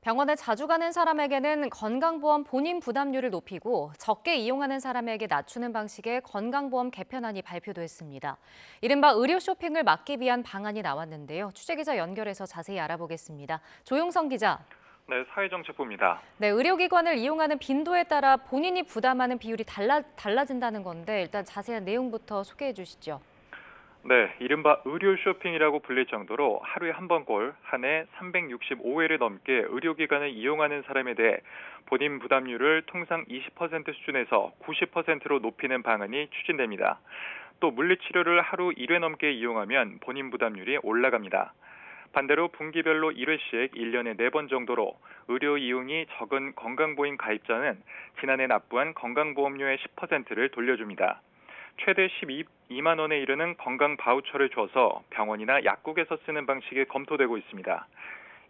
병원에 자주 가는 사람에게는 건강보험 본인 부담률을 높이고 적게 이용하는 사람에게 낮추는 방식의 건강보험 개편안이 발표됐습니다. 이른바 의료 쇼핑을 막기 위한 방안이 나왔는데요. 취재기자 연결해서 자세히 알아보겠습니다. 조용성 기자. 네, 사회정책부입니다. 네, 의료기관을 이용하는 빈도에 따라 본인이 부담하는 비율이 달라진다는 건데 일단 자세한 내용부터 소개해 주시죠. 네, 이른바 의료 쇼핑이라고 불릴 정도로 하루에 한 번꼴 한 해 365회를 넘게 의료기관을 이용하는 사람에 대해 본인 부담률을 통상 20% 수준에서 90%로 높이는 방안이 추진됩니다. 또 물리치료를 하루 1회 넘게 이용하면 본인 부담률이 올라갑니다. 반대로 분기별로 1회씩 1년에 4번 정도로 의료 이용이 적은 건강보험 가입자는 지난해 납부한 건강보험료의 10%를 돌려줍니다. 최대 12만 원에 이르는 건강 바우처를 줘서 병원이나 약국에서 쓰는 방식이 검토되고 있습니다.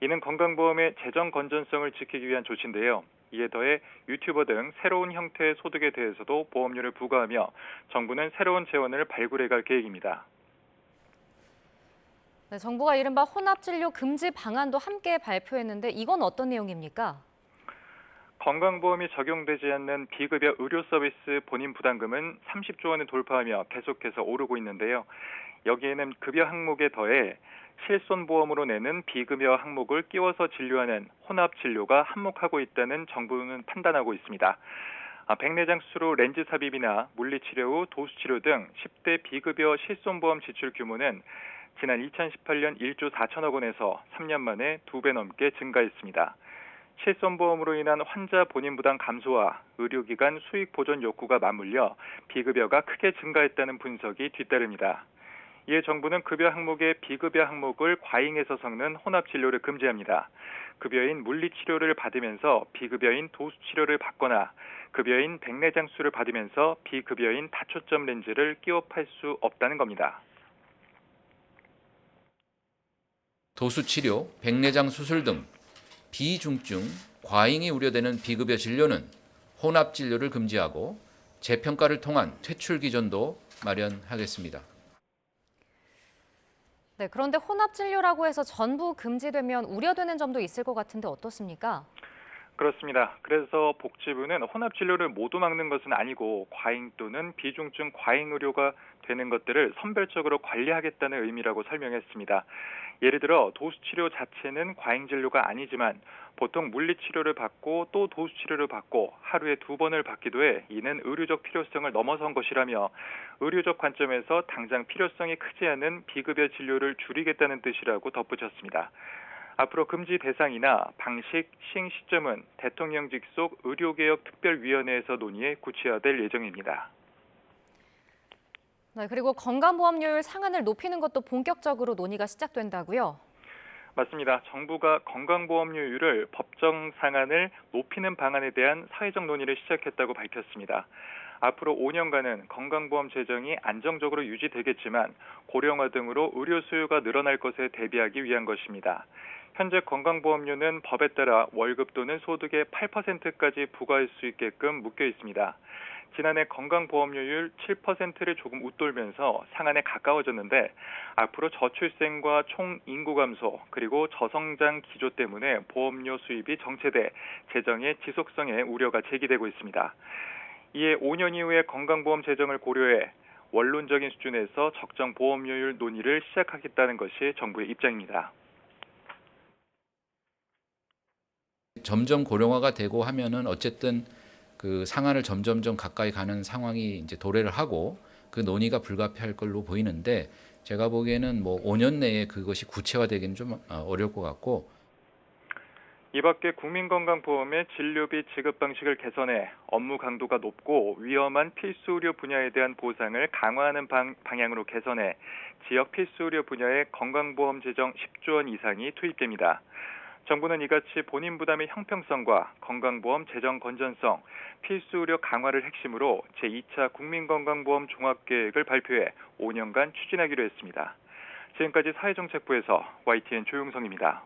이는 건강보험의 재정 건전성을 지키기 위한 조치인데요. 이에 더해 유튜버 등 새로운 형태의 소득에 대해서도 보험료를 부과하며 정부는 새로운 재원을 발굴해갈 계획입니다. 네, 정부가 이른바 혼합진료 금지 방안도 함께 발표했는데 이건 어떤 내용입니까? 건강보험이 적용되지 않는 비급여 의료 서비스 본인 부담금은 30조 원을 돌파하며 계속해서 오르고 있는데요. 여기에는 급여 항목에 더해 실손보험으로 내는 비급여 항목을 끼워서 진료하는 혼합진료가 한몫하고 있다는 정부는 판단하고 있습니다. 백내장 수술 후 렌즈 삽입이나 물리치료 후 도수치료 등 10대 비급여 실손보험 지출 규모는 지난 2018년 1조 4천억 원에서 3년 만에 2배 넘게 증가했습니다. 실손보험으로 인한 환자 본인 부담 감소와 의료기관 수익 보전 욕구가 맞물려 비급여가 크게 증가했다는 분석이 뒤따릅니다. 이에 정부는 급여 항목의 비급여 항목을 과잉해서 섞는 혼합진료를 금지합니다. 급여인 물리치료를 받으면서 비급여인 도수치료를 받거나 급여인 백내장수를 받으면서 비급여인 다초점 렌즈를 끼워 팔 수 없다는 겁니다. 도수치료, 백내장 수술 등 비중증, 과잉이 우려되는 비급여 진료는 혼합진료를 금지하고 재평가를 통한 퇴출 기준도 마련하겠습니다. 네, 그런데 혼합진료라고 해서 전부 금지되면 우려되는 점도 있을 것 같은데 어떻습니까? 그렇습니다. 그래서 복지부는 혼합진료를 모두 막는 것은 아니고 과잉 또는 비중증 과잉 의료가 되는 것들을 선별적으로 관리하겠다는 의미라고 설명했습니다. 예를 들어 도수치료 자체는 과잉진료가 아니지만 보통 물리치료를 받고 또 도수치료를 받고 하루에 2번을 받기도 해 이는 의료적 필요성을 넘어선 것이라며 의료적 관점에서 당장 필요성이 크지 않은 비급여 진료를 줄이겠다는 뜻이라고 덧붙였습니다. 앞으로 금지 대상이나 방식, 시행 시점은 대통령 직속 의료개혁 특별위원회에서 논의해 구체화될 예정입니다. 네, 그리고 건강보험료율 상한을 높이는 것도 본격적으로 논의가 시작된다고요? 맞습니다. 정부가 건강보험료율을 법정 상한을 높이는 방안에 대한 사회적 논의를 시작했다고 밝혔습니다. 앞으로 5년간은 건강보험 재정이 안정적으로 유지되겠지만 고령화 등으로 의료 수요가 늘어날 것에 대비하기 위한 것입니다. 현재 건강보험료는 법에 따라 월급 또는 소득의 8%까지 부과할 수 있게끔 묶여 있습니다. 지난해 건강보험료율 7%를 조금 웃돌면서 상한에 가까워졌는데 앞으로 저출생과 총인구 감소 그리고 저성장 기조 때문에 보험료 수입이 정체돼 재정의 지속성에 우려가 제기되고 있습니다. 이에 5년 이후에 건강보험 재정을 고려해 원론적인 수준에서 적정 보험료율 논의를 시작하겠다는 것이 정부의 입장입니다. 점점 고령화가 되고 하면은 어쨌든 그 상한을 점점점 가까이 가는 상황이 이제 도래를 하고 그 논의가 불가피할 걸로 보이는데 제가 보기에는 뭐 5년 내에 그것이 구체화되기는 좀 어려울 것 같고. 이 밖에 국민건강보험의 진료비 지급 방식을 개선해 업무 강도가 높고 위험한 필수 의료 분야에 대한 보상을 강화하는 방향으로 개선해 지역 필수 의료 분야에 건강보험 재정 10조 원 이상이 투입됩니다. 정부는 이같이 본인 부담의 형평성과 건강보험 재정 건전성, 필수 의료 강화를 핵심으로 제2차 국민건강보험 종합계획을 발표해 5년간 추진하기로 했습니다. 지금까지 사회정책부에서 YTN 조용성입니다.